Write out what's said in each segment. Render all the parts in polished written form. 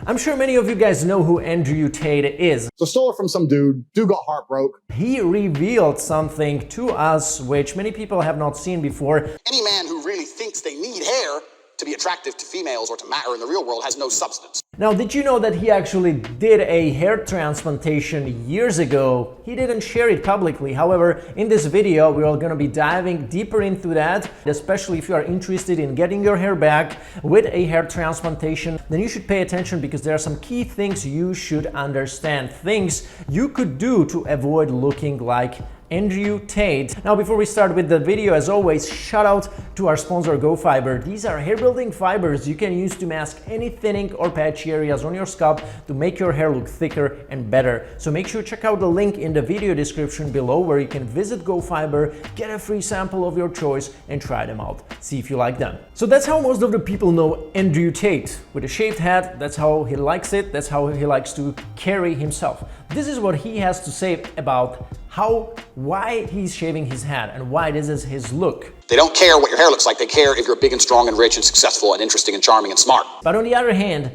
I'm sure many of you guys know who Andrew Tate is. So stole it from some dude got heartbroken. He revealed something to us which many people have not seen before. Any man who really thinks they need hair to be attractive to females or to matter in the real world has no substance. Now, did you know that he actually did a hair transplantation years ago? He didn't share it publicly. However, in this video, we are going to be diving deeper into that, especially if you are interested in getting your hair back with a hair transplantation. Then you should pay attention because there are some key things you should understand, things you could do to avoid looking like Andrew Tate. Now, before we start with the video, as always, shout out to our sponsor GoFiber. These are hair building fibers you can use to mask any thinning or patchy areas on your scalp to make your hair look thicker and better. So make sure to check out the link in the video description below where you can visit GoFiber, get a free sample of your choice and try them out. See if you like them. So that's how most of the people know Andrew Tate. With a shaved head, that's how he likes it. That's how he likes to carry himself. This is what he has to say about why he's shaving his head and why this is his look. They don't care what your hair looks like. They care if you're big and strong and rich and successful and interesting and charming and smart. But on the other hand,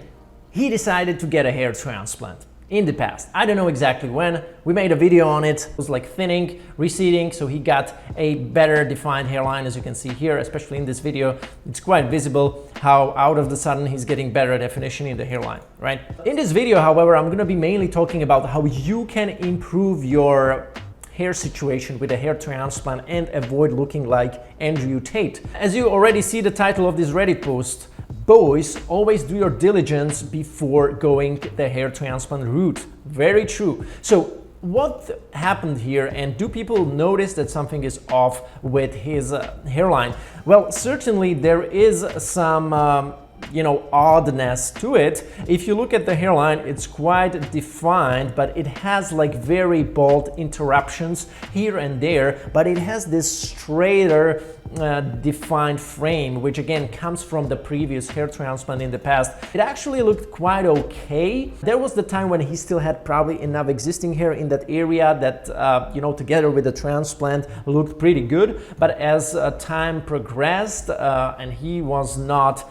he decided to get a hair transplant in the past. I don't know exactly when. We made a video on it. It was like thinning, receding, so he got a better defined hairline, as you can see here, especially in this video. It's quite visible how out of the sudden he's getting better definition in the hairline, right? In this video, however, I'm gonna be mainly talking about how you can improve your hair situation with a hair transplant and avoid looking like Andrew Tate. As you already see the title of this Reddit post, boys, always do your diligence before going the hair transplant route. Very true. So what happened here, and do people notice that something is off with his hairline? Well, certainly there is some oddness to it. If you look at the hairline, it's quite defined, but it has like very bold interruptions here and there, but it has this straighter defined frame, which again comes from the previous hair transplant in the past. It actually looked quite okay. There was the time when he still had probably enough existing hair in that area that together with the transplant looked pretty good, but as time progressed and he was not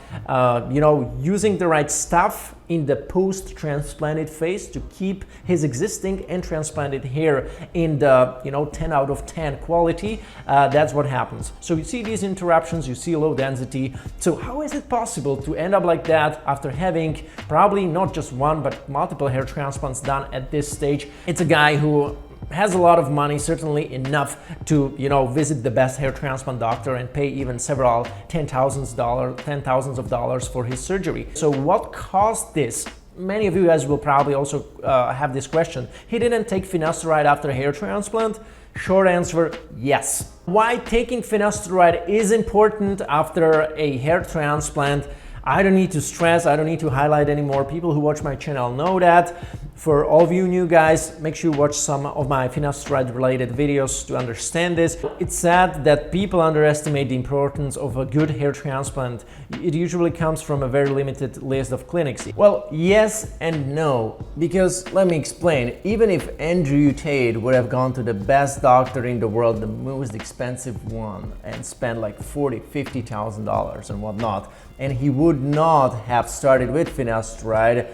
using the right stuff in the post-transplanted phase to keep his existing and transplanted hair in the 10 out of 10 quality, that's what happens. So you see these interruptions, you see low density. So how is it possible to end up like that after having probably not just one but multiple hair transplants done at this stage? It's a guy who has a lot of money, certainly enough to visit the best hair transplant doctor and pay even several $10,000s of dollars for his surgery. So what caused this? Many of you guys will probably also have this question. He didn't take finasteride after hair transplant? Short answer, yes. Why taking finasteride is important after a hair transplant, I don't need to stress, I don't need to highlight anymore. People who watch my channel know that. For all of you new guys, make sure you watch some of my finasteride related videos to understand this. It's sad that people underestimate the importance of a good hair transplant. It usually comes from a very limited list of clinics. Well, yes and no, because let me explain. Even if Andrew Tate would have gone to the best doctor in the world, the most expensive one, and spent like $40,000, $50,000 and whatnot, and he would not have started with finasteride,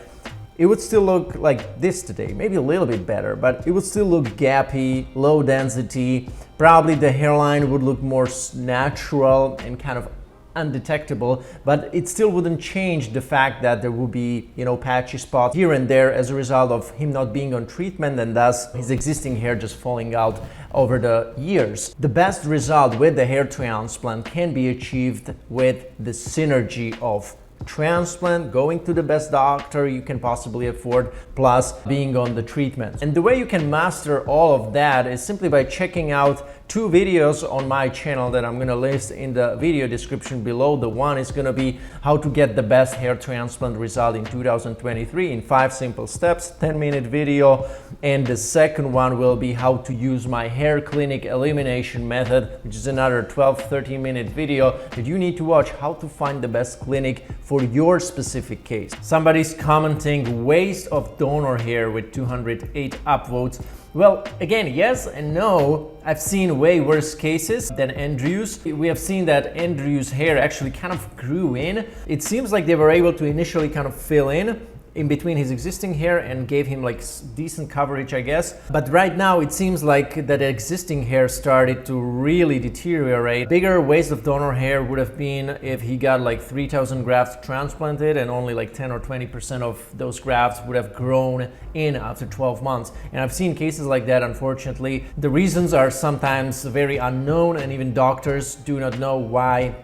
it would still look like this today, maybe a little bit better, but it would still look gappy, low density. Probably the hairline would look more natural and kind of undetectable, but it still wouldn't change the fact that there would be, patchy spots here and there as a result of him not being on treatment and thus his existing hair just falling out over the years. The best result with the hair transplant can be achieved with the synergy of transplant, going to the best doctor you can possibly afford, plus being on the treatment. And the way you can master all of that is simply by checking out two videos on my channel that I'm gonna list in the video description below. The one is gonna be how to get the best hair transplant result in 2023 in 5 simple steps, 10-minute video. And the second one will be how to use my hair clinic elimination method, which is another 12-13-minute video that you need to watch, how to find the best clinic for your specific case. Somebody's commenting waste of donor hair with 208 upvotes. Well, again, yes and no. I've seen way worse cases than Andrew's. We have seen that Andrew's hair actually kind of grew in. It seems like they were able to initially kind of fill in in between his existing hair and gave him like decent coverage, I guess. But right now it seems like that existing hair started to really deteriorate. Bigger waste of donor hair would have been if he got like 3,000 grafts transplanted and only like 10 or 20% of those grafts would have grown in after 12 months. And I've seen cases like that, unfortunately. The reasons are sometimes very unknown, and even doctors do not know why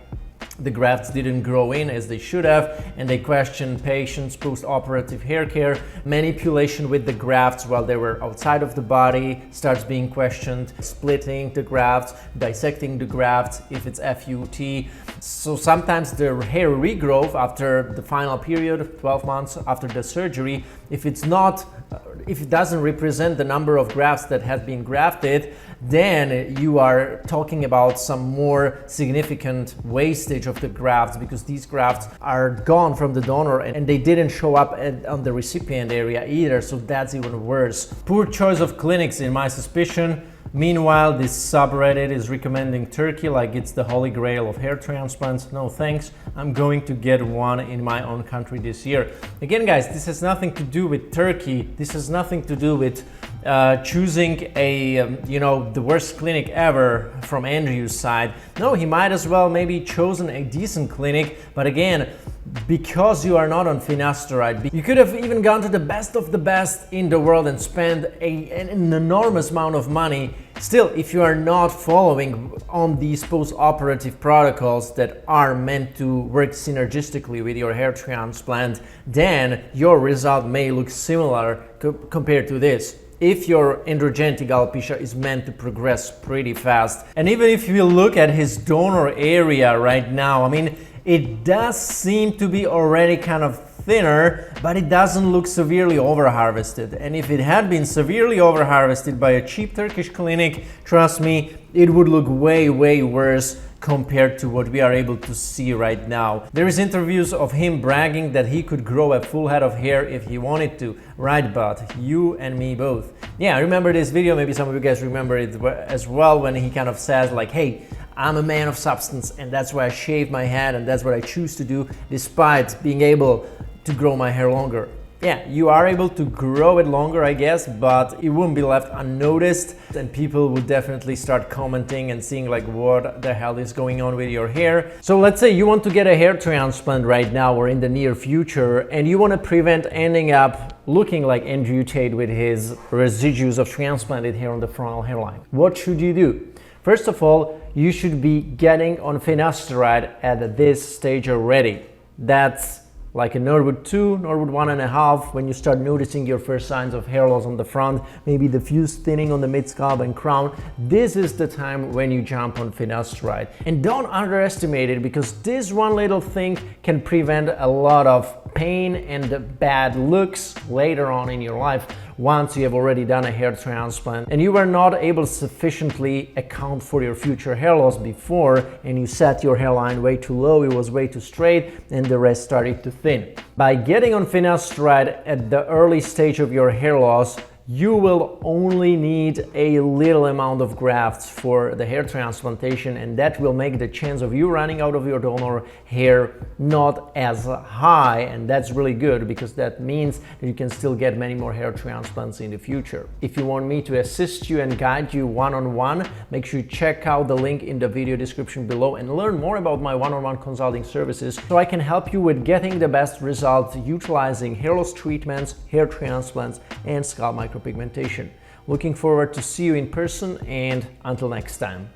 the grafts didn't grow in as they should have, and they question patients' post-operative hair care. Manipulation with the grafts while they were outside of the body starts being questioned. Splitting the grafts, dissecting the grafts if it's FUT. So sometimes the hair regrowth after the final period, 12 months after the surgery, if it doesn't represent the number of grafts that have been grafted, then you are talking about some more significant wastage of the grafts, because these grafts are gone from the donor and they didn't show up on the recipient area either, so that's even worse. Poor choice of clinics in my suspicion. Meanwhile, this subreddit is recommending Turkey like it's the holy grail of hair transplants. No thanks, I'm going to get one in my own country this year. Again guys, this has nothing to do with Turkey. This has nothing to do with choosing the worst clinic ever from Andrew's side. No, he might as well maybe chosen a decent clinic, but again, because you are not on finasteride, you could have even gone to the best of the best in the world and spent an enormous amount of money. Still, if you are not following on these post-operative protocols that are meant to work synergistically with your hair transplant, then your result may look similar compared to this, if your androgenetic alopecia is meant to progress pretty fast. And even if you look at his donor area right now, I mean, it does seem to be already kind of thinner, but it doesn't look severely over-harvested. And if it had been severely over-harvested by a cheap Turkish clinic, trust me, it would look way, way worse compared to what we are able to see right now. There is interviews of him bragging that he could grow a full head of hair if he wanted to. Right, but you and me both. Yeah, I remember this video, maybe some of you guys remember it as well, when he kind of says like, hey, I'm a man of substance and that's why I shave my head and that's what I choose to do despite being able to grow my hair longer. Yeah, you are able to grow it longer, I guess, but it wouldn't be left unnoticed and people would definitely start commenting and seeing like what the hell is going on with your hair. So let's say you want to get a hair transplant right now or in the near future and you want to prevent ending up looking like Andrew Tate with his residues of transplanted hair on the frontal hairline. What should you do? First of all, you should be getting on finasteride at this stage already. That's like a Norwood 2, Norwood 1.5, when you start noticing your first signs of hair loss on the front, maybe diffuse thinning on the mid-scalp and crown, this is the time when you jump on finasteride. And don't underestimate it, because this one little thing can prevent a lot of pain and bad looks later on in your life once you have already done a hair transplant and you were not able to sufficiently account for your future hair loss before and you set your hairline way too low, it was way too straight and the rest started to thin. By getting on finasteride at the early stage of your hair loss, you will only need a little amount of grafts for the hair transplantation, and that will make the chance of you running out of your donor hair not as high, and that's really good because that means that you can still get many more hair transplants in the future. If you want me to assist you and guide you one-on-one, make sure you check out the link in the video description below and learn more about my one-on-one consulting services so I can help you with getting the best results utilizing hair loss treatments, hair transplants, and scalp micropigmentation. Looking forward to see you in person, and until next time.